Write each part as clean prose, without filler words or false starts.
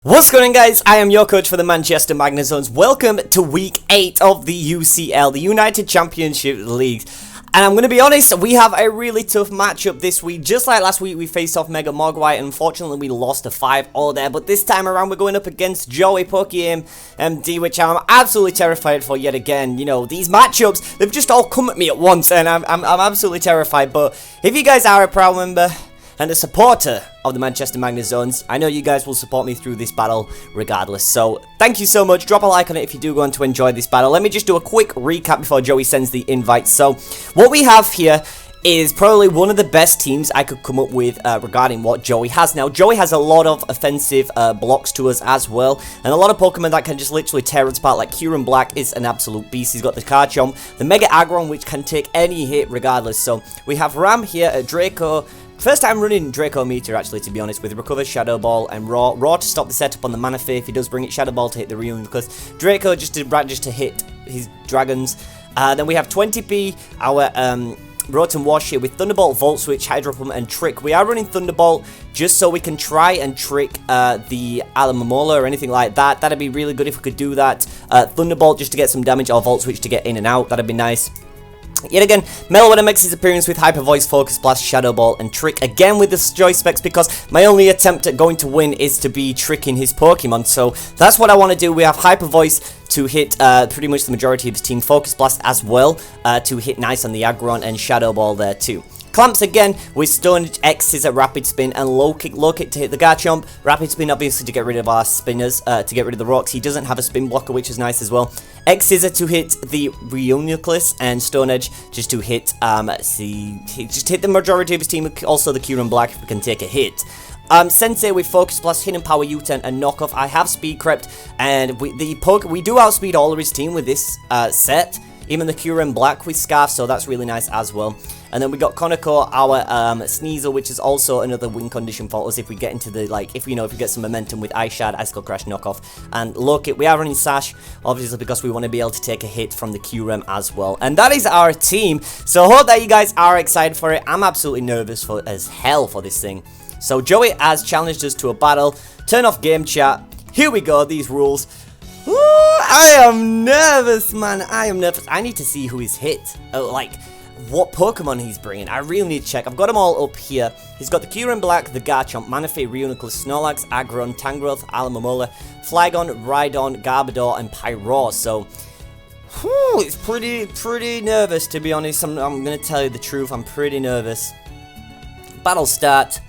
What's going on, guys? I am your coach for the Manchester Magnezones. Welcome to week 8 of the UCL, the United Championship League. And I'm going to be honest, we have a really tough matchup this week. Just like last week, we faced off Mega Mogwai, and unfortunately, we lost a 5-0 there. But this time around, we're going up against Joey Pokemon MD, which I'm absolutely terrified for yet again. You know, these matchups, they've just all come at me at once, and I'm absolutely terrified. But if you guys are a proud member and a supporter of the Manchester Magnezones, I know you guys will support me through this battle regardless. So, thank you so much. Drop a like on it if you do go on to enjoy this battle. Let me just do a quick recap before Joey sends the invite. So, what we have here is probably one of the best teams I could come up with regarding what Joey has. Now, Joey has a lot of offensive blocks to us as well, and a lot of Pokemon that can just literally tear us apart, like Kyurem Black is an absolute beast. He's got the Garchomp, the Mega Aggron, which can take any hit regardless. So, we have Ram here at Draco. First time running Draco Meter, actually, to be honest, with Recover, Shadow Ball, and Raw. Raw to stop the setup on the Manaphy. If he does bring it, Shadow Ball to hit the Reunion, because Draco just to hit his dragons. Then we have 20p, our Rotom Wash here with Thunderbolt, Volt Switch, Hydro Pump, and Trick. We are running Thunderbolt just so we can try and trick the Alamomola or anything like that. That'd be really good if we could do that. Thunderbolt just to get some damage, or Volt Switch to get in and out. That'd be nice. Yet again, Melwood makes his appearance with Hyper Voice, Focus Blast, Shadow Ball, and Trick. Again with the Joy Specs, because my only attempt at going to win is to be tricking his Pokemon. So that's what I want to do. We have Hyper Voice to hit pretty much the majority of his team. Focus Blast as well to hit nice on the Aggron, and Shadow Ball there too. Clamps again with Stone X Scissor, Rapid Spin, and Low Kick to hit the Garchomp. Rapid Spin obviously to get rid of our spinners, to get rid of the rocks. He doesn't have a spin blocker, which is nice as well. X Scissor to hit the Reuniclus, and Stone Edge just to hit just hit the majority of his team. Also the Kyurem Black if we can take a hit. Sensei with Focus Plus, Hidden Power, U-turn, and Knockoff. I have Speed Crept, and we do outspeed all of his team with this set. Even the Kyurem Black with Scarf, so that's really nice as well. And then we got Konako, our Sneasel, which is also another win condition for us if we get into the, like, if we get some momentum with Ice Shard, Icicle Crash, Knockoff, and Low-Kick. We are running Sash, obviously, because we want to be able to take a hit from the Kyurem as well. And that is our team. So I hope that you guys are excited for it. I'm absolutely nervous as hell for this thing. So Joey has challenged us to a battle. Turn off game chat. Here we go, these rules. Ooh, I am nervous, man. I am nervous. I need to see who he's hit. Like, what Pokemon he's bringing. I really need to check. I've got them all up here. He's got the Kyurem Black, the Garchomp, Manaphy, Reuniclus, Snorlax, Aggron, Tangrowth, Alamomola, Flygon, Rhydon, Garbodor, and Pyroar. So, whew, it's pretty nervous, to be honest. I'm going to tell you the truth. I'm pretty nervous. Battle start.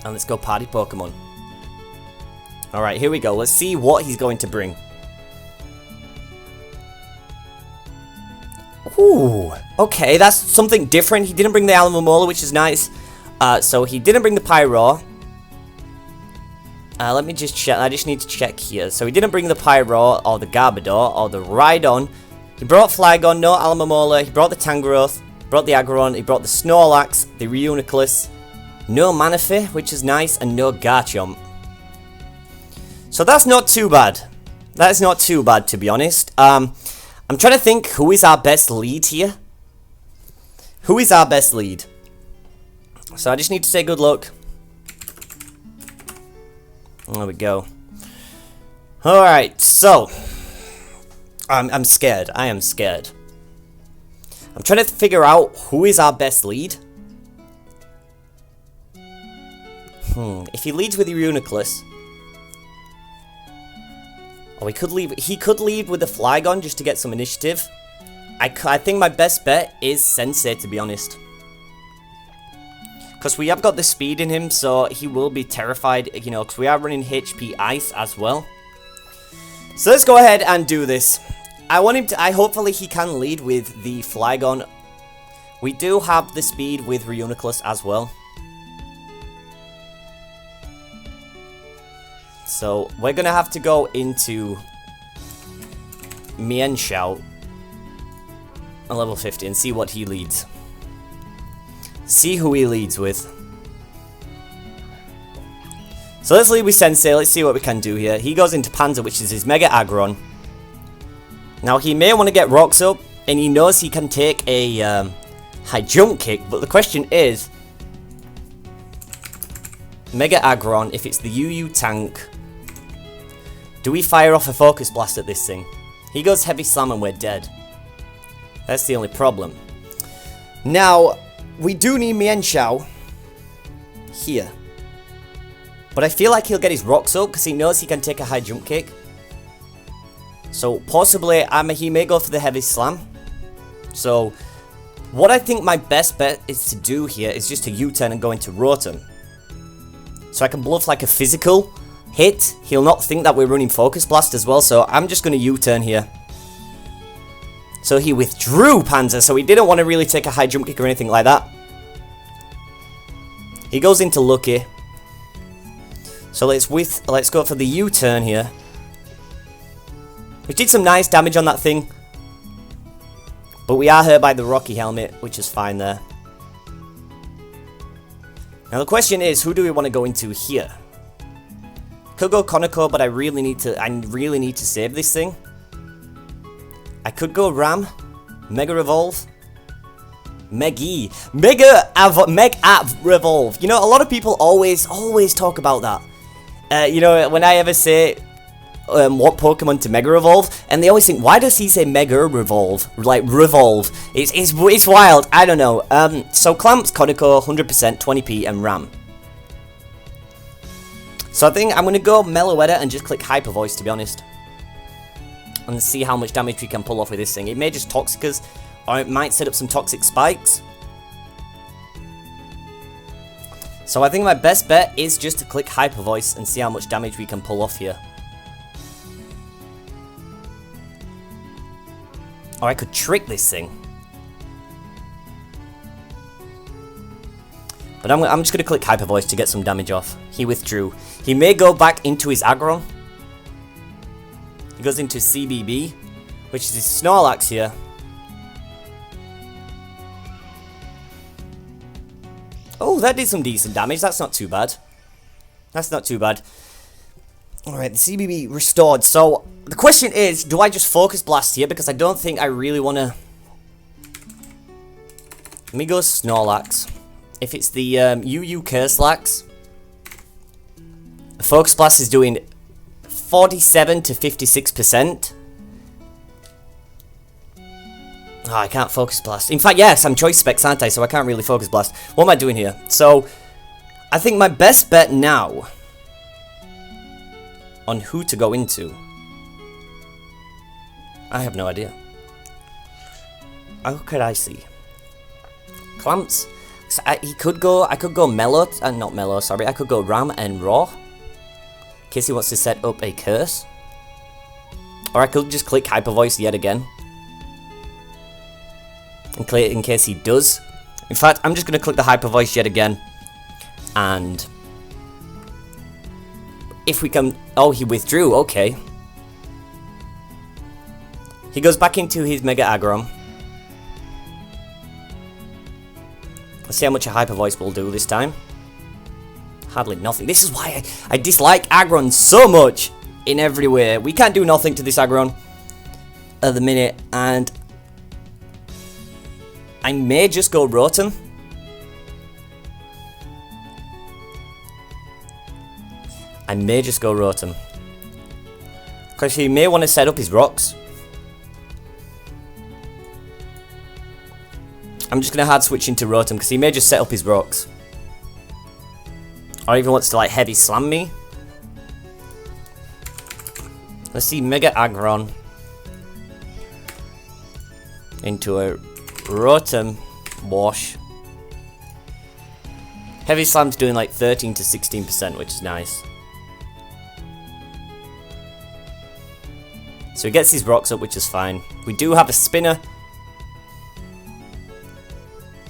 And let's go party Pokemon. Alright, here we go. Let's see what he's going to bring. Ooh, okay, that's something different. He didn't bring the Alamomola, which is nice. So he didn't bring the Pyroar. Let me just check. I just need to check here. So he didn't bring the Pyroar, or the Garbodor, or the Rhydon. He brought Flygon, no Alamomola. He brought the Tangrowth, brought the Aggron, he brought the Snorlax, the Reuniclus, no Manaphy, which is nice, and no Garchomp. So that's not too bad. That's not too bad, to be honest. I'm trying to think who is our best lead here. Who is our best lead? So I just need to say good luck. There we go. Alright, so I'm scared. I am scared. I'm trying to figure out who is our best lead. If he leads with the Reuniclus, or he could lead with the Flygon just to get some initiative. I think my best bet is Sensei, to be honest. Because we have got the speed in him, so he will be terrified, you know, because we are running HP Ice as well. So let's go ahead and do this. I want him to, hopefully he can lead with the Flygon. We do have the speed with Reuniclus as well. So, we're going to have to go into Mienshao on level 50 and see what he leads. See who he leads with. So, let's lead with Sensei. Let's see what we can do here. He goes into Panzer, which is his Mega Aggron. Now, he may want to get rocks up, and he knows he can take a high jump kick, but the question is, Mega Aggron, if it's the UU tank, do we fire off a Focus Blast at this thing? He goes Heavy Slam and we're dead. That's the only problem. Now, we do need Mienshao here. But I feel like he'll get his rocks up because he knows he can take a high jump kick. So possibly he may go for the Heavy Slam. So what I think my best bet is to do here is just to U-turn and go into Rotom. So I can bluff like a physical hit. He'll not think that we're running Focus Blast as well, so I'm just going to U-turn here. So he withdrew Panzer, so he didn't want to really take a high jump kick or anything like that. He goes into Lucky. So let's go for the U-turn here. We did some nice damage on that thing. But we are hurt by the Rocky Helmet, which is fine there. Now the question is, who do we want to go into here? Could go Konako, but I really need to save this thing. I could go Ram, Mega Evolve, Meg Revolve. You know, a lot of people always talk about that. You know, when I ever say what Pokemon to Mega Evolve, and they always think, why does he say Mega Revolve? Like Revolve. It's wild. I don't know. So Clamps, Konako, 100%, 20p, and Ram. So I think I'm gonna go Meloetta and just click Hyper Voice, to be honest, and see how much damage we can pull off with this thing. It may just Toxicas, or it might set up some Toxic Spikes. So I think my best bet is just to click Hyper Voice and see how much damage we can pull off here. Or I could trick this thing. But I'm just going to click Hyper Voice to get some damage off. He withdrew. He may go back into his Aggron. He goes into CBB, which is his Snorlax here. Oh, that did some decent damage. That's not too bad. That's not too bad. Alright, the CBB restored. So, the question is, do I just Focus Blast here? Because I don't think I really want to... Let me go Snorlax. If it's the UU Curselax, the Focus Blast is doing 47 to 56%. Oh, I can't Focus Blast. In fact, yes, I'm Choice Specs, aren't I? So I can't really Focus Blast. What am I doing here? So, I think my best bet now on who to go into, I have no idea. How could I see? Clamps. So I could go Mellow, not Mellow, sorry. I could go Ram and Raw, in case he wants to set up a Curse. Or I could just click Hyper Voice yet again, in case he does. In fact, I'm just going to click the Hyper Voice yet again. And if we can... Oh, he withdrew. Okay. He goes back into his Mega Aggron. Let's see how much a Hyper Voice will do this time. Hardly nothing. This is why I dislike Aggron so much in every way. We can't do nothing to this Aggron at the minute. And I may just go Rotom. I may just go Rotom. Because he may want to set up his rocks. I'm just going to hard switch into Rotom because he may just set up his rocks. Or even wants to like Heavy Slam me. Let's see, Mega Aggron into a Rotom wash. Heavy Slam's doing like 13 to 16%, which is nice. So he gets his rocks up, which is fine. We do have a Spinner,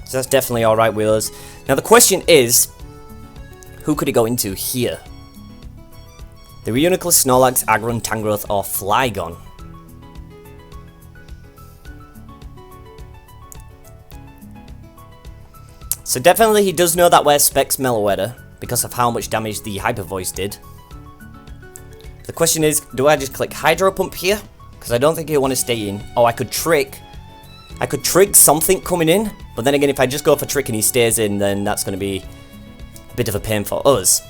so that's definitely alright with us. Now the question is, who could he go into here? The Reuniclus, Snorlax, Aggron, Tangrowth, or Flygon? So definitely he does know that we're Specs Meloetta because of how much damage the Hyper Voice did. The question is, do I just click Hydro Pump here? Because I don't think he'll want to stay in. Oh, I could trick something coming in. But then again, if I just go for Trick and he stays in, then that's going to be a bit of a pain for us.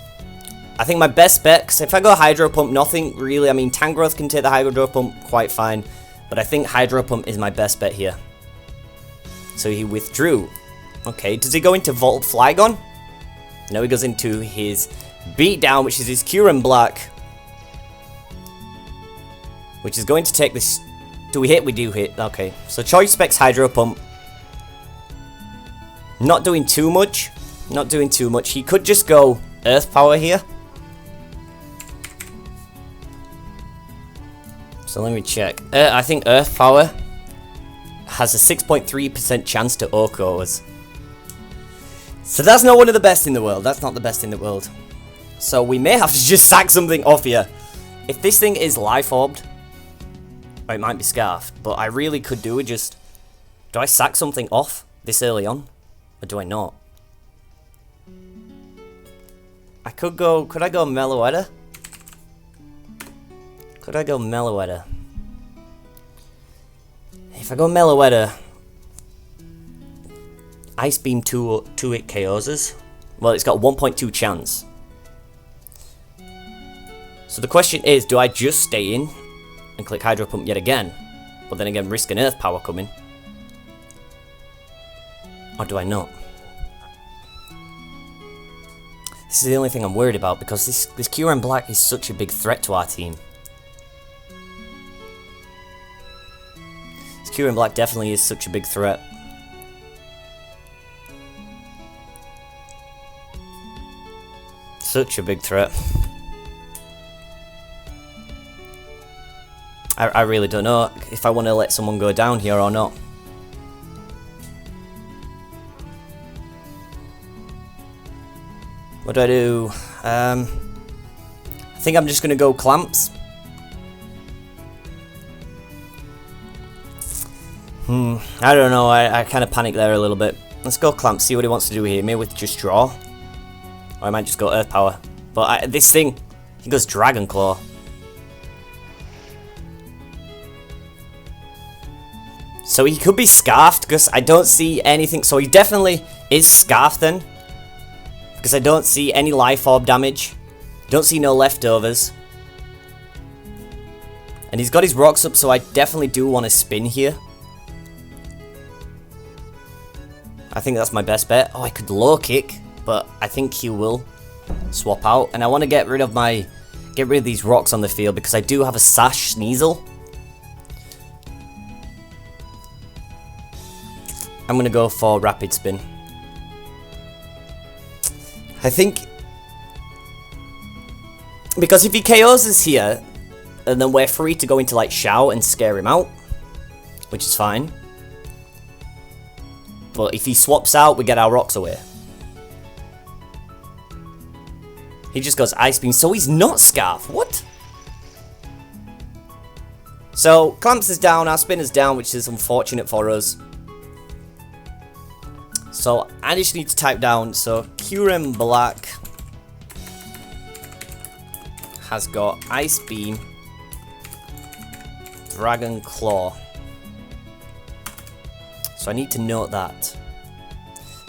I think my best bet, because if I go Hydro Pump, nothing really. I mean, Tangrowth can take the Hydro Pump quite fine. But I think Hydro Pump is my best bet here. So he withdrew. Okay, does he go into Volt Flygon? No, he goes into his Beatdown, which is his Kyurem Black. Which is going to take this... Do we hit? We do hit. Okay, so Choice Specs Hydro Pump. Not doing too much. Not doing too much. He could just go Earth Power here. So let me check. I think Earth Power has a 6.3% chance to OHKOs. So that's not one of the best in the world. That's not the best in the world. So we may have to just sack something off here. If this thing is Life Orbed, or it might be Scarfed, but I really could do it just... Do I sack something off this early on? Or do I not? I could go... Could I go Meloetta? Could I go Meloetta? If I go Meloetta... Ice Beam 2 it KOs. Well, it's got a 1.2 chance. So the question is, do I just stay in and click Hydro Pump yet again? But then again, risk an Earth Power coming. Or do I not? This is the only thing I'm worried about, because this Kyurem Black is such a big threat to our team. This Kyurem Black definitely is such a big threat. Such a big threat. I really don't know if I want to let someone go down here or not. What do I do? I think I'm just going to go Clamps. I don't know. I kind of panicked there a little bit. Let's go Clamps, see what he wants to do here. Maybe with just Draw. Or I might just go Earth Power. But this thing, he goes Dragon Claw. So he could be Scarfed, because I don't see anything. So he definitely is Scarfed then. Because I don't see any Life Orb damage. Don't see no leftovers. And he's got his rocks up, so I definitely do want to spin here. I think that's my best bet. Oh, I could low kick, but I think he will swap out. And I want to get rid of these rocks on the field, because I do have a Sash Sneasel. I'm going to go for Rapid Spin. I think... Because if he KOs us here, and then we're free to go into like Shout and scare him out, which is fine. But if he swaps out, we get our rocks away. He just goes Ice Beam, so he's not Scarf. What? So, Clamps is down, our Spin is down, which is unfortunate for us. So, I just need to type down, so Kyurem Black has got Ice Beam, Dragon Claw. So I need to note that.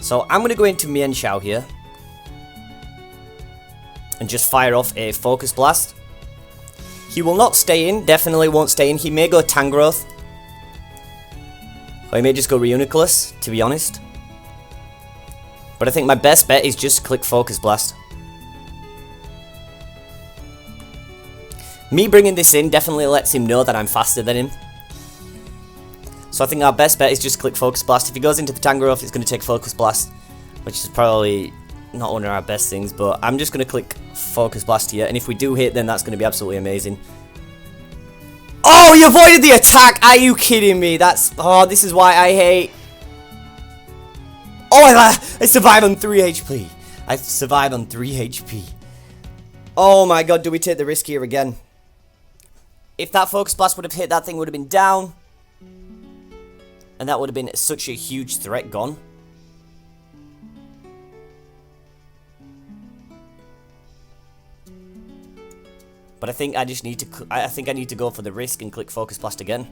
So I'm going to go into Mienshao here. And just fire off a Focus Blast. He will not stay in, definitely won't stay in. He may go Tangrowth. Or he may just go Reuniclus, to be honest. But I think my best bet is just click Focus Blast. Me bringing this in definitely lets him know that I'm faster than him. So I think our best bet is just click Focus Blast. If he goes into the Tangrowth, it's going to take Focus Blast, which is probably not one of our best things, but I'm just going to click Focus Blast here, and if we do hit, then that's going to be absolutely amazing. Oh, he avoided the attack! Are you kidding me? Oh, this is why I hate... Oh, I survived on 3 HP. I survived on 3 HP. Oh my god, do we take the risk here again? If that Focus Blast would have hit, that thing would have been down. And that would have been such a huge threat gone. But I think I just need to... I think I need to go for the risk and click Focus Blast again.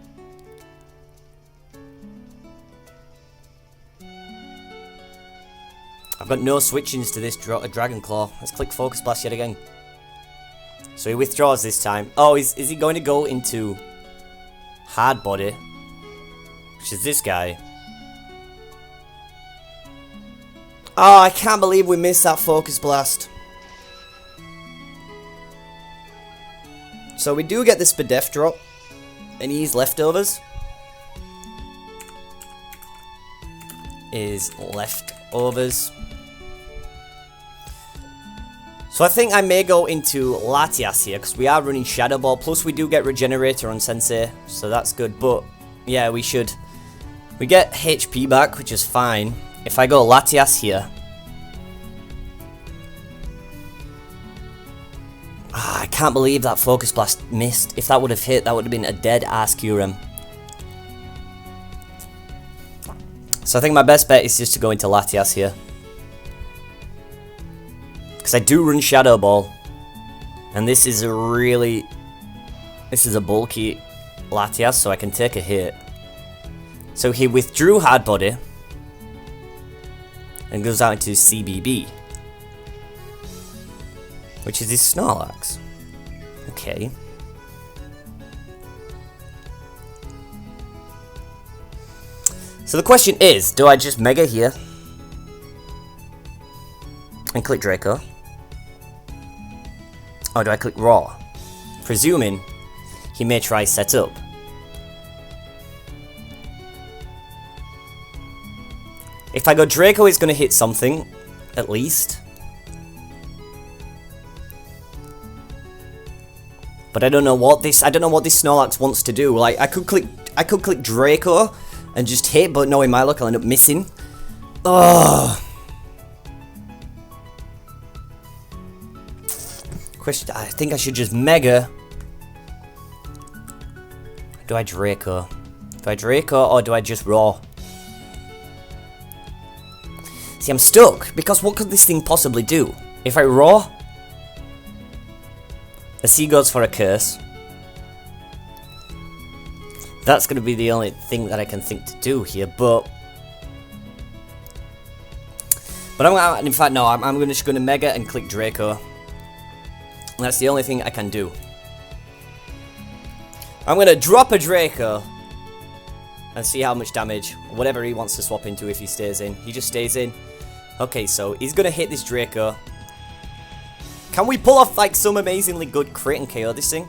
I've got no switch-ins to this Dragon Claw. Let's click Focus Blast yet again. So he withdraws this time. Oh, is he going to go into hard body? Which is this guy. Oh, I can't believe we missed that focus blast. So we do get the Spadef drop. And he's leftovers. Is leftovers. So I think I may go into Latias here, because we are running Shadow Ball, plus we do get Regenerator on Sensei, so that's good, but yeah, we should. We get HP back, which is fine. If I go Latias here. I can't believe that Focus Blast missed. If that would have hit, that would have been a dead ass Kyurem. So I think my best bet is just to go into Latias here. Because I do run Shadow Ball. And this is a really... This is a bulky Latias, so I can take a hit. So he withdrew Hard Body. And goes out into CBB. Which is his Snorlax. Okay. So the question is, do I just Mega here? And click Draco? Or do I click Raw? Presuming he may try Setup. If I go Draco, it's going to hit something, at least. But I don't know what this Snorlax wants to do. Like I could click Draco and just hit, but knowing my luck, I'll end up missing. Ugh. Question, I think I should just Mega. Do I Draco? Do I Draco or do I just Raw? See, I'm stuck, because what could this thing possibly do? If I Raw, the C goes for a Curse. That's going to be the only thing that I can think to do here, but I'm, in fact, no, I'm just going to Mega and click Draco. That's the only thing I can do. I'm going to drop a Draco and see how much damage, whatever he wants to swap into if he stays in. He just stays in. Okay, so he's going to hit this Draco. Can we pull off like some amazingly good crit and KO this thing?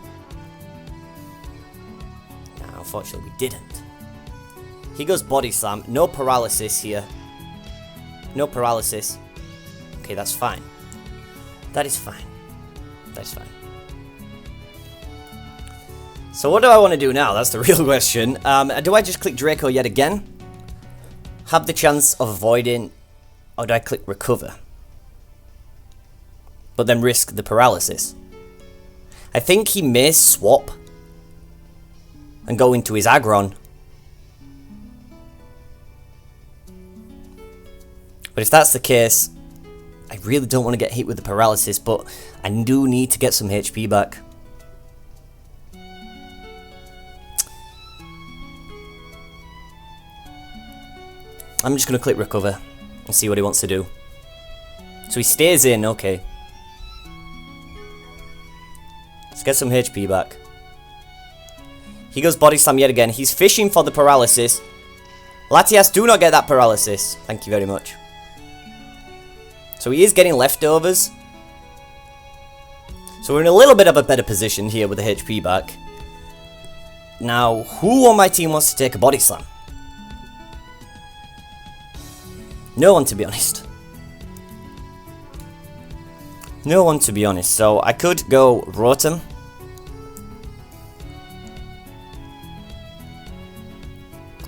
No, unfortunately we didn't. He goes Body Slam. No paralysis here. No paralysis. Okay, that's fine. That is fine. That's fine. So what do I want to do now? That's the real question. Do I just click Draco yet again? Have the chance of avoiding... Or do I click Recover? But then risk the paralysis. I think he may swap and go into his Aggron. But if that's the case, I really don't want to get hit with the paralysis, but I do need to get some HP back. I'm just going to click Recover and see what he wants to do. So he stays in, okay. Let's get some HP back. He goes Body Slam yet again. He's fishing for the paralysis. Latias, do not get that paralysis. Thank you very much. So he is getting leftovers. So we're in a little bit of a better position here with the HP back. Now, who on my team wants to take a Body Slam? No one, to be honest. No one, to be honest. So I could go Rotom.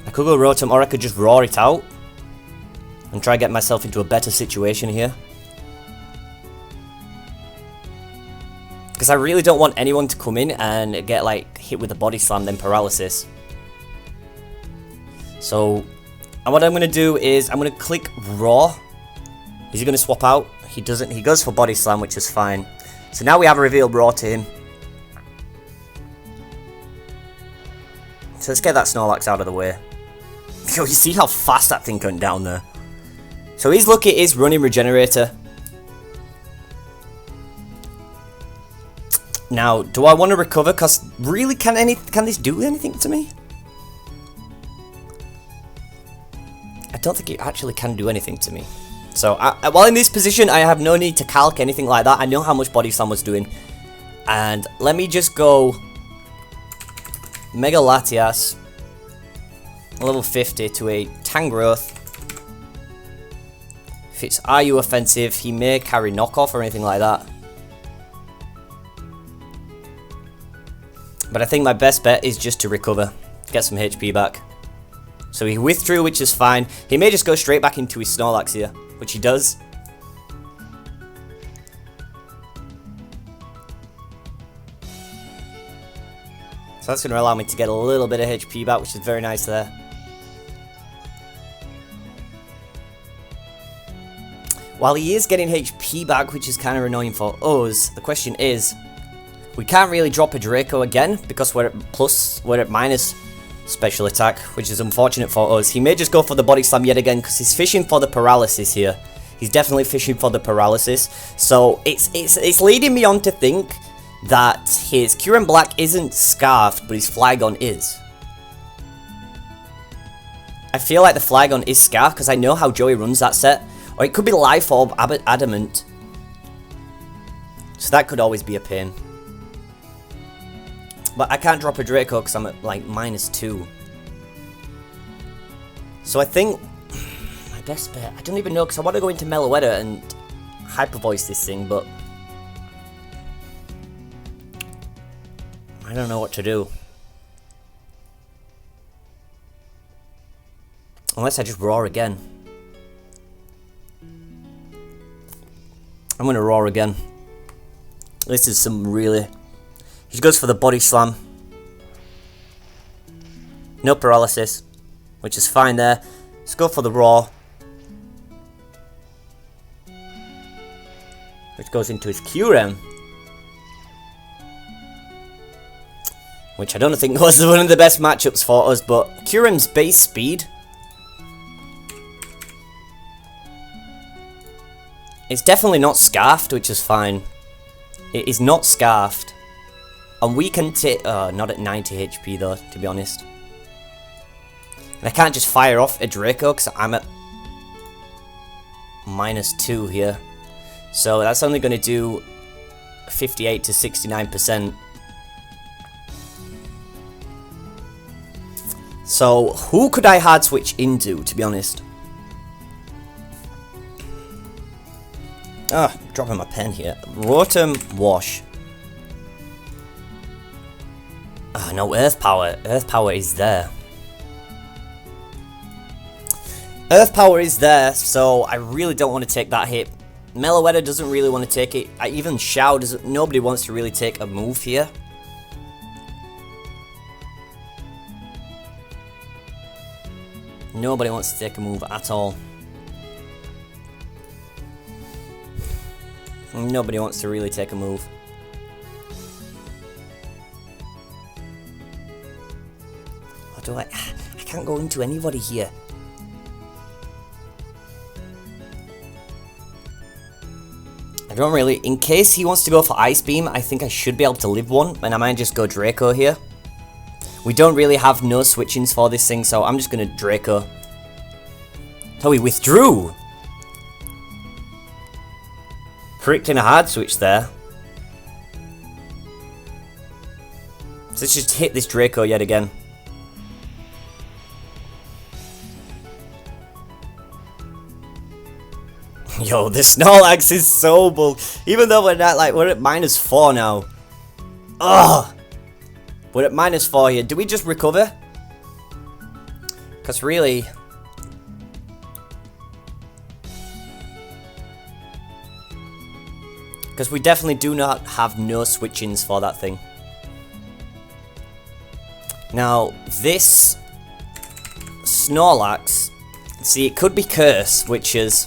I could go Rotom, or I could just roar it out and try to get myself into a better situation here. Because I really don't want anyone to come in and get like hit with a Body Slam then paralysis. So what I'm going to do is I'm going to click Raw. Is he going to swap out? He doesn't. He goes for Body Slam, which is fine. So now we have a revealed Raw to him. So let's get that Snorlax out of the way. Yo, you see how fast that thing went down there? So his lucky is running Regenerator. Now, do I want to recover? Because really, can this do anything to me? I don't think it actually can do anything to me. So, while in this position, I have no need to calc anything like that. I know how much Body Slam was doing. And let me just go Mega Latias, level 50 to a Tangrowth. If it's RU offensive, he may carry knockoff or anything like that. But I think my best bet is just to recover, get some HP back. So he withdrew, which is fine. He may just go straight back into his Snorlax here, which he does. So that's going to allow me to get a little bit of HP back, which is very nice there. While he is getting HP back, which is kind of annoying for us, the question is, we can't really drop a Draco again, because we're at minus special attack, which is unfortunate for us. He may just go for the Body Slam yet again, because he's fishing for the paralysis here. He's definitely fishing for the paralysis. So it's leading me on to think that his Kyurem Black isn't Scarfed, but his Flygon is. I feel like the Flygon is Scarfed, because I know how Joey runs that set. Or it could be Life Orb, Adamant. So that could always be a pain. But I can't drop a Draco because I'm at like -2. So I think my best bet, I don't even know, because I want to go into Meloetta and Hyper Voice this thing, but I don't know what to do. Unless I just roar again. I'm going to roar again. This is some really... He goes for the Body Slam. No paralysis, which is fine there. Let's go for the Roar, which goes into his Kyurem, which I don't think was one of the best matchups for us, but Kyurem's base speed it's definitely not Scarfed, which is fine. It is not Scarfed. And we can take... not at 90 HP though, to be honest. And I can't just fire off a Draco, because I'm at -2 here. So that's only going to do 58 to 69%. So, who could I hard switch into, to be honest? Ah, dropping my pen here. Rotom Wash. Ah, no, Earth Power. Earth Power is there. Earth Power is there, so I really don't want to take that hit. Meloetta doesn't really want to take it. Even Shao doesn't. Nobody wants to really take a move here. Nobody wants to take a move at all. Nobody wants to really take a move. What do I can't go into anybody here. I don't really... In case he wants to go for Ice Beam, I think I should be able to live one, and I might just go Draco here. We don't really have no switchings for this thing, so I'm just going to Draco. Oh, he withdrew! Predicting a hard switch there. So let's just hit this Draco yet again. Yo, this Snorlax is so bulk. Even though we're not like, we're at -4 now. Ugh! We're at -4 here. Do we just recover? Because really... Because we definitely do not have no switch-ins for that thing. Now, this Snorlax... See, it could be Curse, which is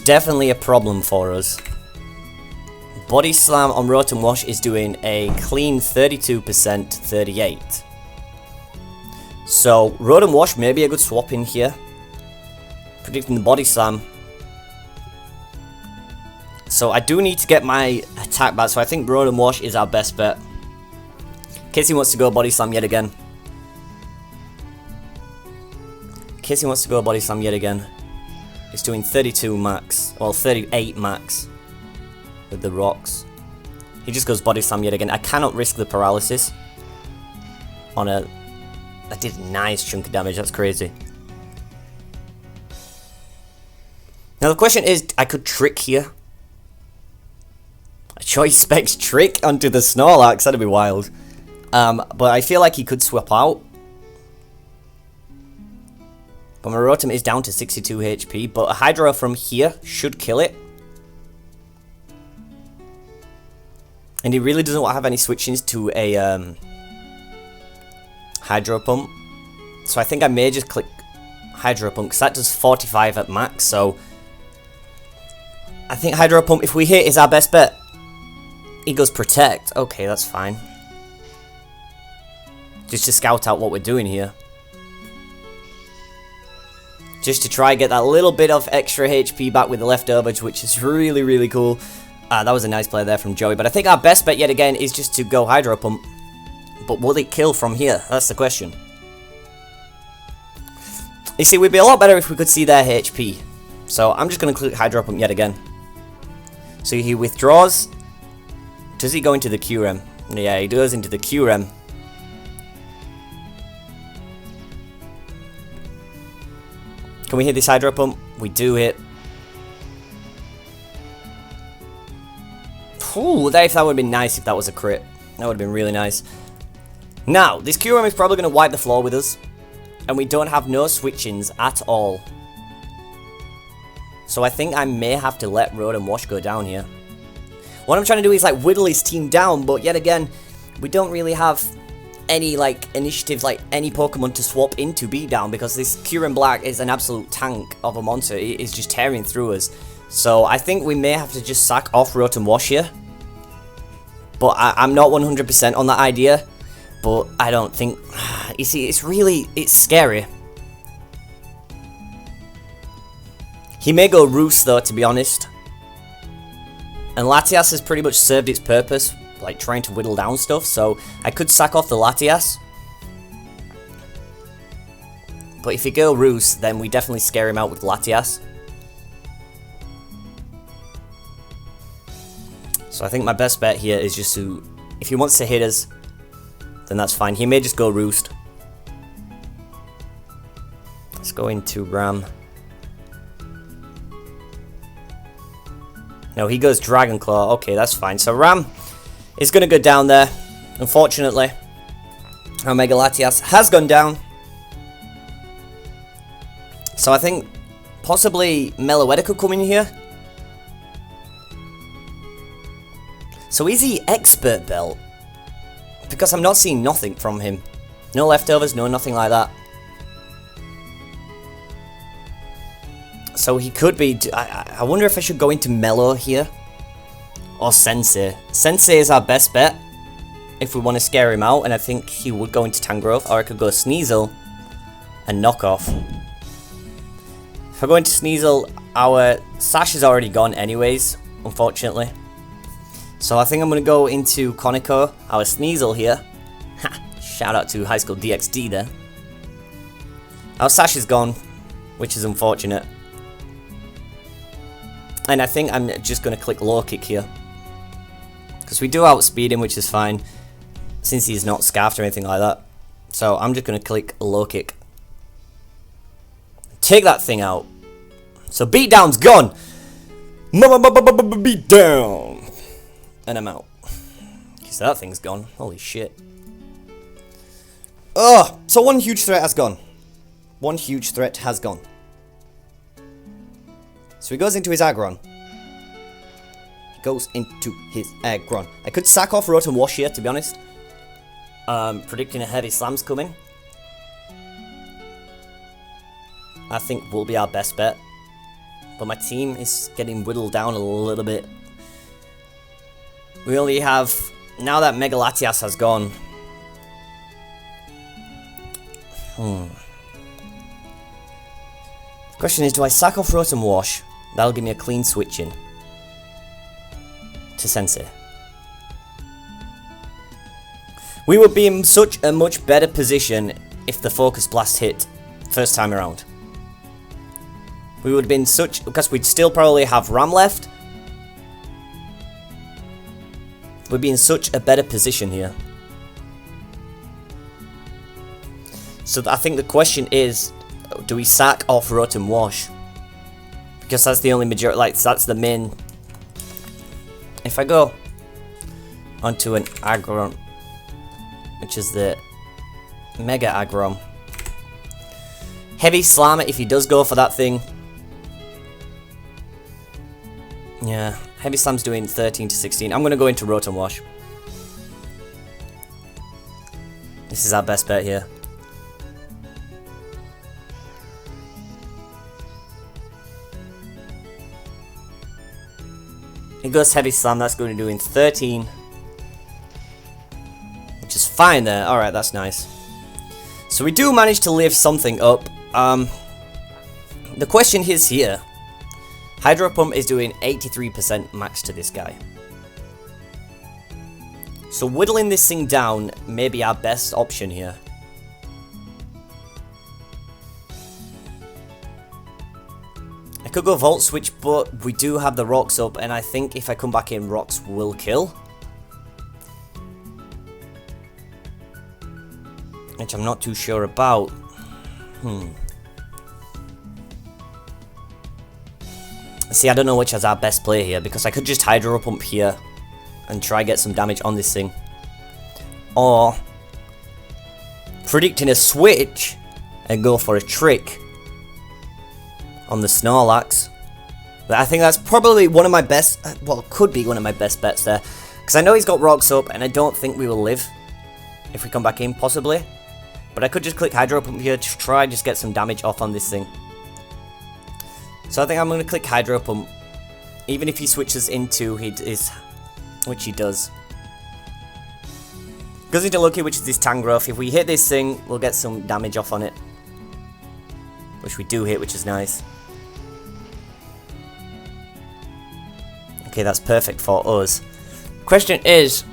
definitely a problem for us. Body Slam on Rotom Wash is doing a clean 32%, 38. So, Rotom Wash may be a good swap in here. Predicting the Body Slam. So So I do need to get my attack back, so I think Rotom Wash is our best bet. In case he wants to go Body Slam yet again. It's doing 32 max, well 38 max with the rocks. He just goes Body Slam yet again. I cannot risk the paralysis on a... That did a nice chunk of damage, that's crazy. Now the question is, I could Trick here. A Choice Specs Trick onto the Snorlax, that'd be wild. But I feel like he could swap out. But my Rotom is down to 62 HP, but a Hydro from here should kill it. And he really doesn't have any switch-ins to a Hydro Pump. So I think I may just click Hydro Pump, because that does 45 at max, so... I think Hydro Pump, if we hit, is our best bet. He goes Protect. Okay, that's fine. Just to scout out what we're doing here. Just to try and get that little bit of extra HP back with the leftovers, which is really, really cool. That was a nice play there from Joey. But I think our best bet yet again is just to go Hydro Pump. But will it kill from here? That's the question. You see, we'd be a lot better if we could see their HP. So I'm just going to click Hydro Pump yet again. So he withdraws. Does he go into the QREM? Yeah, he goes into the QREM. Can we hit this Hydro Pump? We do hit. Ooh, that would have been nice if that was a crit. That would have been really nice. Now, this QRM is probably going to wipe the floor with us. And we don't have no switch-ins at all. So I think I may have to let Rotom Wash go down here. What I'm trying to do is like whittle his team down, but yet again, we don't really have any like initiatives, like any Pokemon to swap into Beatdown, because this Kyurem Black is an absolute tank of a monster. It is just tearing through us. So I think we may have to just sack off Rotom Wash here. But I'm not 100% on that idea. But I don't think... You see, it's scary. He may go Roost though, to be honest. And Latias has pretty much served its purpose, like trying to whittle down stuff, so I could sack off the Latias. But if you go Roost, then we definitely scare him out with Latias. So I think my best bet here is just to... If he wants to hit us, then that's fine. He may just go Roost. Let's go into Ram. No, he goes Dragon Claw. Okay, that's fine. So Ram is going to go down there. Unfortunately, our Mega Latias has gone down. So I think possibly Meloetta could come in here. So is he Expert Belt? Because I'm not seeing nothing from him. No leftovers, no nothing like that. So he could be... I wonder if I should go into Mellow here. Or Sensei. Sensei is our best bet. If we want to scare him out. And I think he would go into Tangrowth. Or I could go Sneasel. And Knock Off. If I go into Sneasel, our Sash is already gone anyways. Unfortunately. So I think I'm going to go into Koniko. Our Sneasel here. Ha! Shout out to High School DxD there. Our Sash is gone. Which is unfortunate. And I think I'm just going to click Low Kick here. Because we do outspeed him, which is fine. Since he's not scarfed or anything like that. So I'm just going to click Low Kick. Take that thing out. So Beatdown's gone. Beatdown. And I'm out. Because that thing's gone. Holy shit. Ugh. So one huge threat has gone. One huge threat has gone. So he goes into his Aggron. He goes into his Aggron. I could sack off Rotom Wash here, to be honest. Predicting a heavy slam's coming. I think will be our best bet. But my team is getting whittled down a little bit. We only have... Now that Mega Latias has gone... Question is, do I sack off Rotom Wash? That'll give me a clean switch in. to Sensei. We would be in such a much better position if the Focus Blast hit first time around. We would have been such, because we'd still probably have RAM left. We'd be in such a better position here. So I think the question is, do we sack off Rotom Wash? Because that's the only major, like that's the main. If I go onto an Aggron, which is the Mega Aggron, Heavy Slam if he does go for that thing. Yeah, Heavy Slam's doing 13 to 16. I'm gonna go into Rotom Wash. This is our best bet here. It goes Heavy Slam, that's going to do in 13. Which is fine there. Alright, that's nice. So we do manage to live something up. The question is here. Hydro Pump is doing 83% max to this guy. So whittling this thing down may be our best option here. I could go Volt Switch, but we do have the Rocks up, and I think if I come back in, Rocks will kill. Which I'm not too sure about. See, I don't know which is our best play here, because I could just Hydro Pump here and try get some damage on this thing. Or predicting a switch and go for a trick on the Snorlax. But I think that's probably one of my best, well, could be one of my best bets there. Because I know he's got Rocks up, and I don't think we will live if we come back in, possibly. But I could just click Hydro Pump here to try just get some damage off on this thing. So I think I'm going to click Hydro Pump. Even if he switches into his, which he does. Goes into Lucky, which is his Tangrowth. If we hit this thing, we'll get some damage off on it. Which we do hit, which is nice. Okay, that's perfect for us. Question is,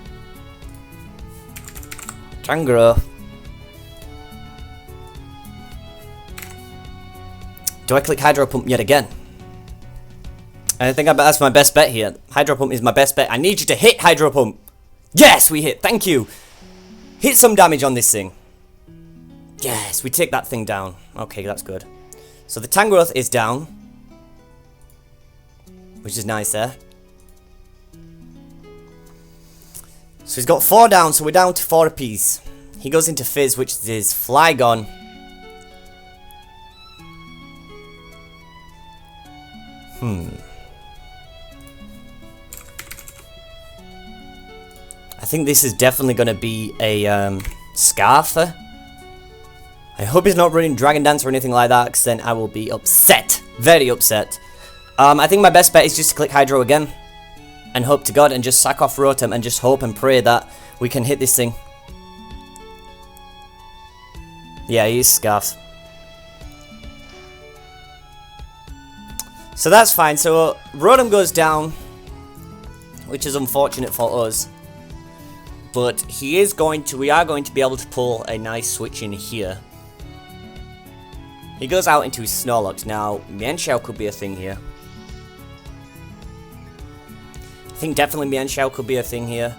Tangrowth. Do I click Hydro Pump yet again? I think that's my best bet here. Hydro Pump is my best bet. I need you to hit Hydro Pump. Yes, we hit. Thank you. Hit some damage on this thing. Yes, we take that thing down. Okay, that's good. So the Tangrowth is down, which is nice there. So he's got 4 down, so we're down to 4 apiece. He goes into Fizz, which is his Flygon. I think this is definitely going to be a Scarfer. I hope he's not running Dragon Dance or anything like that, because then I will be upset. Very upset. I think my best bet is just to click Hydro again. And hope to God and just sack off Rotom and just hope and pray that we can hit this thing. Yeah, he is Scarfs. So that's fine. So Rotom goes down, which is unfortunate for us. But we are going to be able to pull a nice switch in here. He goes out into his Snorlax. Now, Mienshao could be a thing here. I think definitely Mienshao could be a thing here.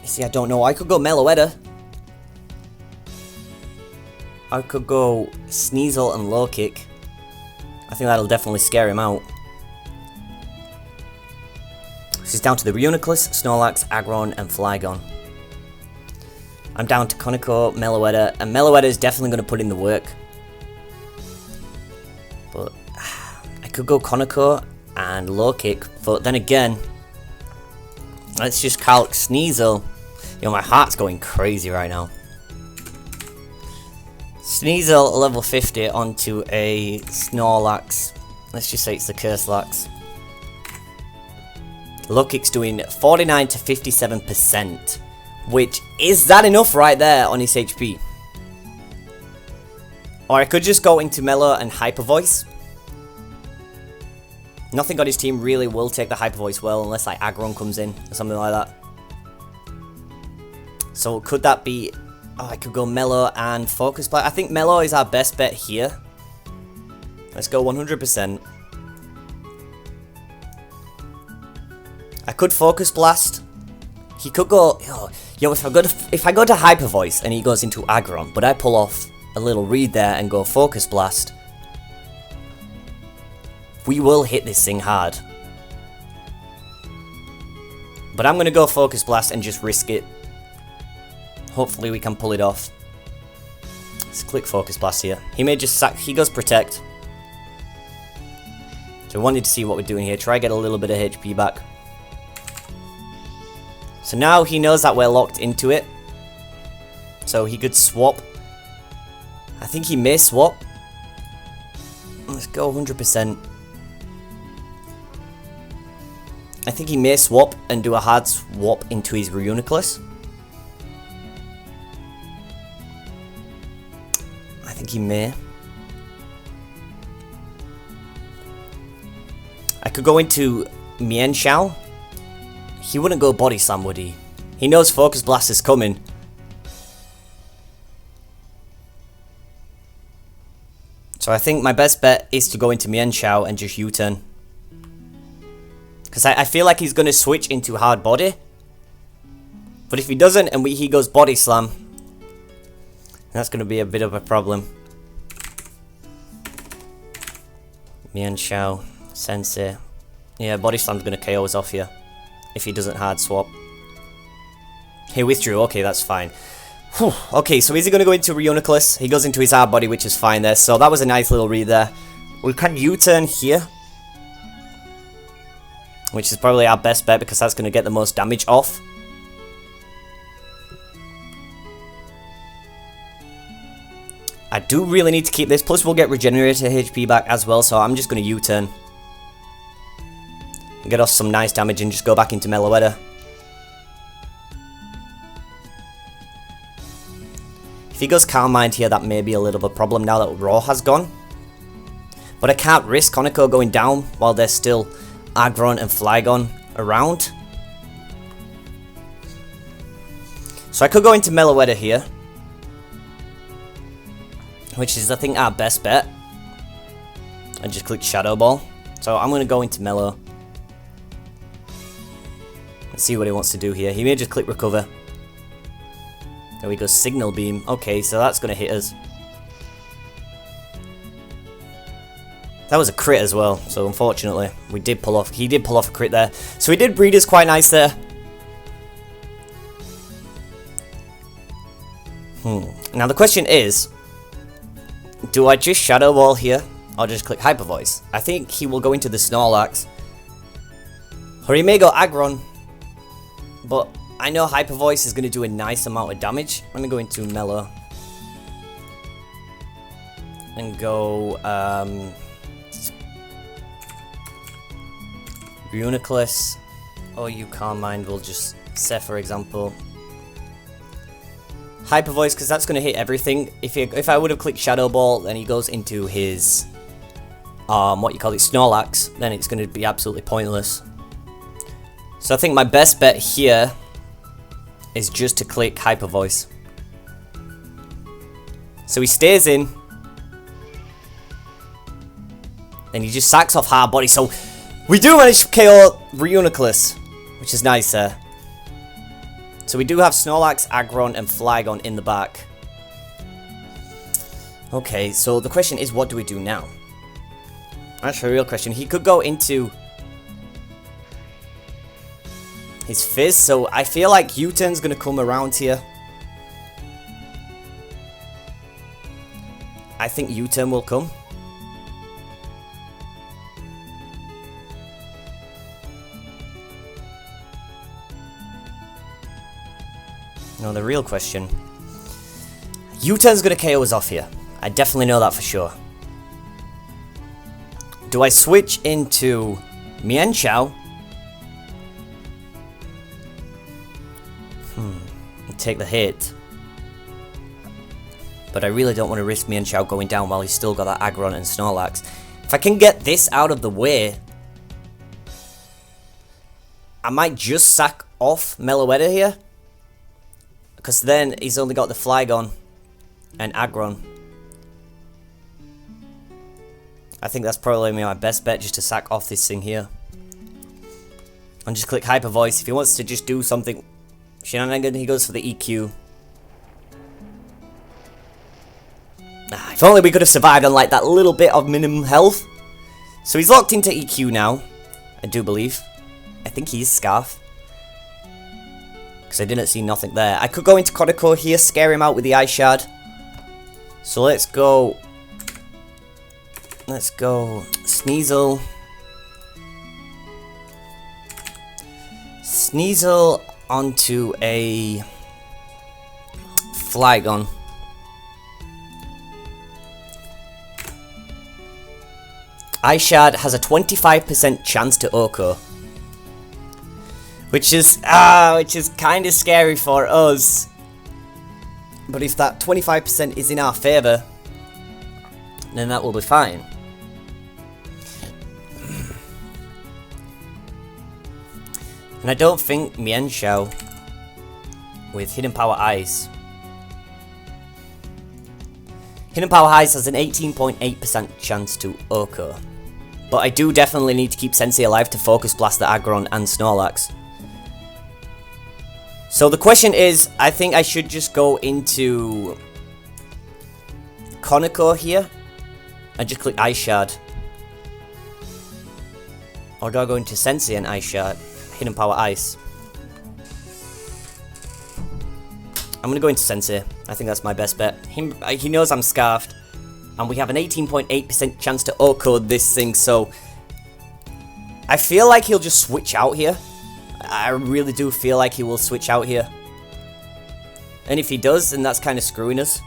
You see, I don't know. I could go Meloetta. I could go Sneasel and Low Kick. I think that'll definitely scare him out. This is down to the Reuniclus, Snorlax, Aggron, and Flygon. I'm down to Konako, Meloetta, and Meloetta is definitely going to put in the work. But I could go Konako and Low Kick, but then again, let's just calc Sneasel. You know, my heart's going crazy right now. Sneasel level 50 onto a Snorlax. Let's just say it's the Curselax. Low Kick's doing 49 to 57%. Which, is that enough right there on his HP? Or I could just go into Melo and Hyper Voice. Nothing on his team really will take the Hyper Voice well, unless like Aggron comes in or something like that. So could that be... Oh, I could go Mellow and Focus Blast. I think Mellow is our best bet here. Let's go 100%. I could Focus Blast. He could go... Oh, yo, if I go to Hyper Voice and he goes into Aggron, but I pull off a little read there and go Focus Blast, we will hit this thing hard. But I'm going to go Focus Blast and just risk it. Hopefully we can pull it off. Let's click Focus Blast here. He may just sack... He goes Protect. So I wanted to see what we're doing here. Try get a little bit of HP back. So now he knows that we're locked into it. So he could swap. I think he may swap. Let's go 100%. I think he may swap and do a hard swap into his Reuniclus. I think he may. I could go into Mienshao. He wouldn't go Body Slam, would he? He knows Focus Blast is coming. So I think my best bet is to go into Mienshao and just U-turn. Because I feel like he's going to switch into Hard Body. But if he doesn't and he goes Body Slam, that's going to be a bit of a problem. Mienshao, Sensei. Yeah, Body Slam's going to KO us off here. If he doesn't hard swap. He withdrew, okay, that's fine. Whew. Okay, so is he going to go into Reuniclus? He goes into his hard body, which is fine there. So that was a nice little read there. We can U-turn here. Which is probably our best bet because that's going to get the most damage off. I do really need to keep this. Plus we'll get regenerated HP back as well. So I'm just going to U-turn. Get off some nice damage and just go back into Meloetta. If he goes Calm Mind here, that may be a little bit of a problem now that Raw has gone. But I can't risk Koneko going down while there's still Aggron and Flygon around. So I could go into Meloetta here. Which is, I think, our best bet. I just clicked Shadow Ball. So I'm going to go into Melo. Let's see what he wants to do here. He may just click Recover. There we go, Signal Beam. Okay, so that's going to hit us. That was a crit as well, so unfortunately, he did pull off a crit there. So he did breed us quite nice there. Now the question is, do I just Shadow Ball here, or just click Hyper Voice? I think he will go into the Snorlax. Or he may go Aggron. But I know Hyper Voice is going to do a nice amount of damage. Let me go into Mellow. And go... Reuniclus. Or you Calm Mind will just set, for example. Hyper Voice, because that's going to hit everything. If I would have clicked Shadow Ball, then he goes into his... Snorlax. Then it's going to be absolutely pointless. So I think my best bet here is just to click Hyper Voice. So he stays in. And he just sacks off Hard Body. So we do manage to KO Reuniclus, which is nice there. So we do have Snorlax, Aggron, and Flygon in the back. Okay, so the question is, what do we do now? That's a real question. He could go into his Fizz, so I feel like U-turn's going to come around here. I think U-turn will come. No, the real question. U-turn's going to KO us off here. I definitely know that for sure. Do I switch into Mienshao? Take the hit. But I really don't want to risk Mienshao going down while he's still got that Aggron and Snorlax. If I can get this out of the way, I might just sack off Meloetta here. Because then he's only got the Flygon and Aggron. I think that's probably my best bet, just to sack off this thing here. And just click Hyper Voice. If he wants to just do something shenanigan, he goes for the EQ. If only we could have survived on like that little bit of minimum health. So he's locked into EQ now, I do believe. I think he's Scarf. Because I didn't see nothing there. I could go into Kodako here, scare him out with the Ice Shard. So let's go. Let's go Sneasel. Sneasel onto a Flygon. Ice Shard has a 25% chance to Oko. Which is kind of scary for us. But if that 25% is in our favour, then that will be fine. And I don't think Mienshao with Hidden Power Ice. Hidden Power Ice has an 18.8% chance to Oko. But I do definitely need to keep Sensei alive to Focus Blast the Aggron and Snorlax. So the question is, I think I should just go into Konako here and just click Ice Shard. Or do I go into Sensei and Ice Shard? Hidden Power Ice. I'm going to go into Sensei. I think that's my best bet. He knows I'm Scarfed. And we have an 18.8% chance to O-code this thing, so I feel like he'll just switch out here. I really do feel like he will switch out here. And if he does, then that's kind of screwing us.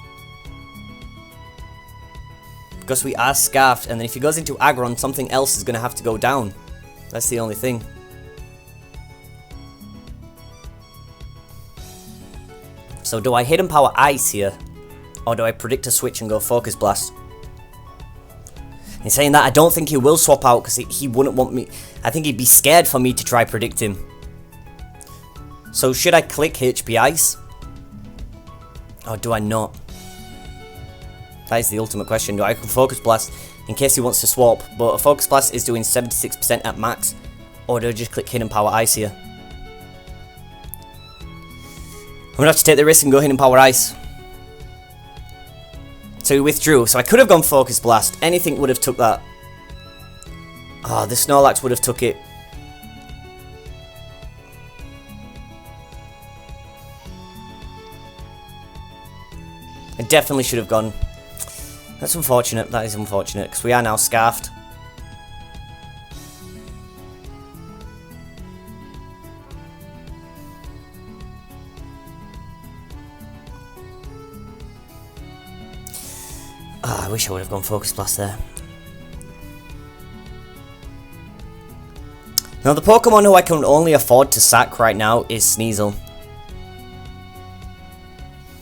Because we are Scarfed, and then if he goes into Aggron, something else is going to have to go down. That's the only thing. So do I Hidden Power Ice here? Or do I predict a switch and go Focus Blast? In saying that, I don't think he will swap out because he wouldn't want me. I think he'd be scared for me to try predict him. So should I click HP Ice? Or do I not? That is the ultimate question. Do I can Focus Blast in case he wants to swap? But a Focus Blast is doing 76% at max. Or do I just click Hidden Power Ice here? I'm going to have to take the risk and go Hidden Power Ice. So he withdrew. So I could have gone Focus Blast. Anything would have took that. Oh, the Snorlax would have took it. I definitely should have gone. That's unfortunate. That is unfortunate. Because we are now Scarfed. Oh, I wish I would have gone Focus Blast there. Now the Pokemon who I can only afford to sack right now is Sneasel.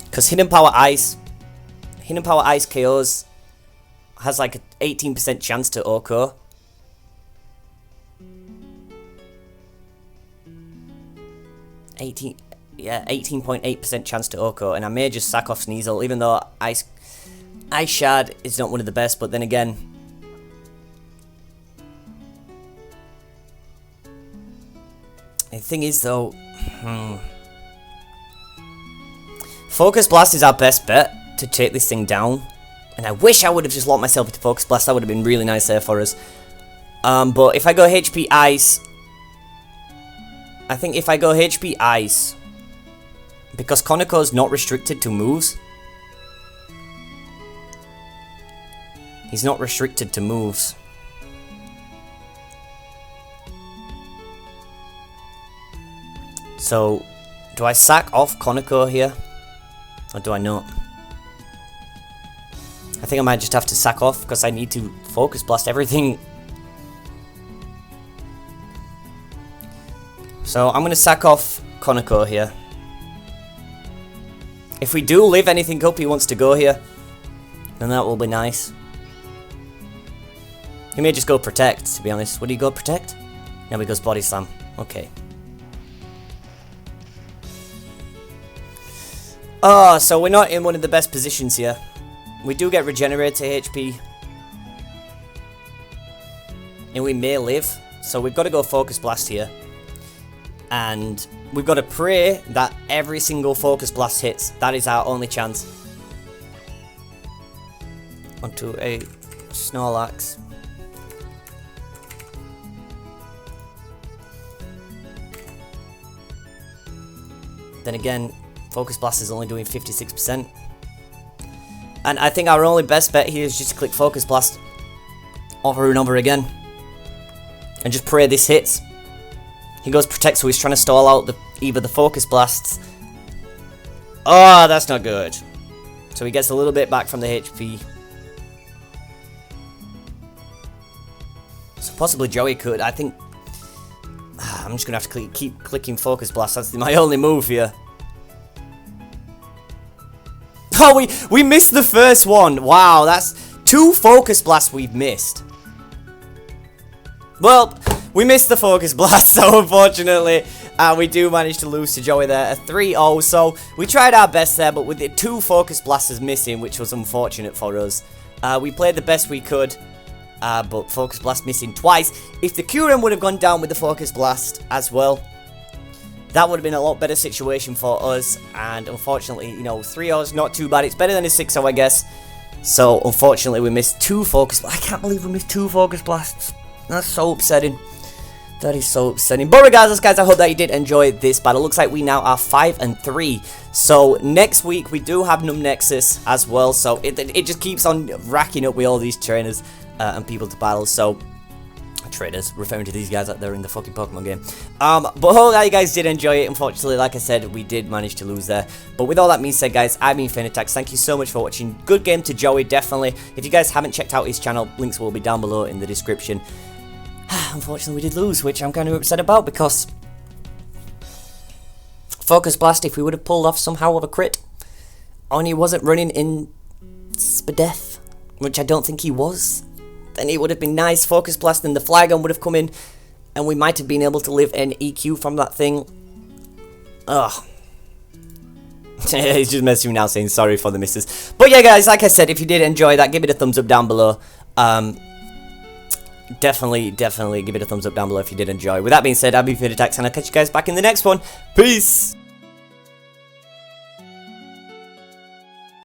Because Hidden Power Ice KOs has like an 18% chance to Oko. Yeah, 18.8% chance to Oko, and I may just sack off Sneasel, even though Ice Shard is not one of the best, but then again, the thing is though, Focus Blast is our best bet to take this thing down, and I wish I would have just locked myself into Focus Blast. That would have been really nice there for us. But if I go HP Ice, I think if I go HP Ice, because Konako's not restricted to moves. He's not restricted to moves. So, do I sack off Konako here? Or do I not? I think I might just have to sack off because I need to Focus Blast everything. So, I'm going to sack off Konako here. If we do live anything up he wants to go here, then that will be nice. He may just go Protect, to be honest. Would he go Protect? No, he goes Body Slam. Okay. Oh, so we're not in one of the best positions here. We do get regenerated HP. And we may live. So we've got to go Focus Blast here. And we've got to pray that every single Focus Blast hits. That is our only chance. Onto a Snorlax. Then again, Focus Blast is only doing 56%. And I think our only best bet here is just to click Focus Blast over and over again. And just pray this hits. He goes Protect, so he's trying to stall out either the Focus Blasts. Oh, that's not good. So he gets a little bit back from the HP. So possibly Joey could. I think I'm just going to have to keep clicking Focus Blast. That's my only move here. Oh, we missed the first one. Wow, that's 2 Focus Blasts we've missed. Well, we missed the Focus Blast, so unfortunately, we do manage to lose to Joey there, a 3-0. So we tried our best there, but with the 2 Focus Blasters missing, which was unfortunate for us, we played the best we could. But Focus Blast missing twice. If the Kyurem would have gone down with the Focus Blast as well, that would have been a lot better situation for us. And unfortunately, you know, 3-0 is not too bad. It's better than a 6-0, I guess. So unfortunately, we missed 2 Focus Blasts. I can't believe we missed 2 Focus Blasts. That's so upsetting. That is so upsetting. But regardless, guys, I hope that you did enjoy this battle. Looks like we now are 5-3. So next week, we do have Num Nexus as well. So it just keeps on racking up with all these trainers. And people to battle, so traders, referring to these guys out there in the fucking Pokemon game. But hope that you guys did enjoy it. Unfortunately, like I said, we did manage to lose there. But with all that being said, guys, I've been FeintAttacks. Thank you so much for watching. Good game to Joey, definitely. If you guys haven't checked out his channel, links will be down below in the description. Unfortunately, we did lose, which I'm kind of upset about, because Focus Blast, if we would have pulled off somehow of a crit, only wasn't running in Spadef, which I don't think he was, then it would have been nice. Focus Blast, and the Flygon would have come in, and we might have been able to live an EQ from that thing. Ugh. He's just messaging me now saying sorry for the misses. But yeah, guys, like I said, if you did enjoy that, give it a thumbs up down below. Definitely give it a thumbs up down below if you did enjoy. With that being said, I've been FeintAttacks, and I'll catch you guys back in the next one. Peace!